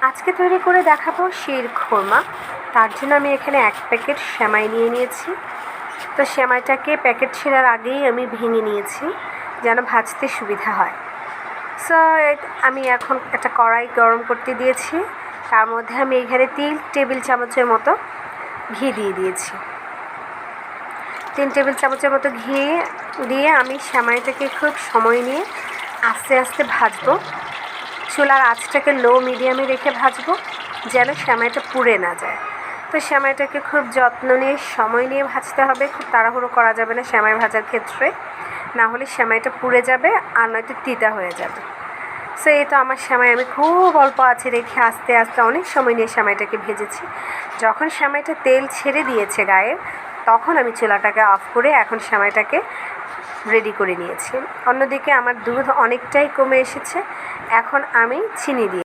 আজকে তৈরি করে দেখাবো শিরখোরমা। তার জন্য আমি এখানে 1 প্যাকেট সেমাই নিয়ে নিয়েছি। তো সেমাইটাকে প্যাকেট ছেঁড়ার আগেই আমি ভেঙে নিয়েছি যেন ভাজতে সুবিধা হয়। সো আমি এখন একটা কড়াই গরম করতে দিয়েছি। তার মধ্যে আমি এখানে 3 টেবিল চামচের মতো ঘি দিয়ে দিয়েছি। 3 টেবিল চামচের মতো ঘি দিয়ে আমি সেমাইটাকে খুব সময় নিয়ে আস্তে আস্তে ভাজবো। চুলার আঁচটাকে লো মিডিয়ামে রেখে ভাজবো যেন সেমাইটা পুড়ে না যায়। তো সেমাইটাকে খুব যত্ন নিয়ে সময় নিয়ে ভাজতে হবে, খুব তাড়াহুড়ো করা যাবে না সেমাই ভাজার ক্ষেত্রে, না হলে সেমাইটা পুড়ে যাবে আর নয়তো তিতা হয়ে যাবে। সো এই তো আমার সেমাই আমি খুব অল্প আঁচে রেখে আস্তে আস্তে অনেক সময় নিয়ে সেমাইটাকে ভেজেছি। যখন সেমাইটা তেল ছেড়ে দিয়েছে গায়ে, তখন আমি চুলাটাকে অফ করে এখন সেমাইটাকে রেডি করে নিয়েছি। অন্যদিকে আমার দুধ অনেকটাই কমে এসেছে। এখন আমি চিনি দিয়ে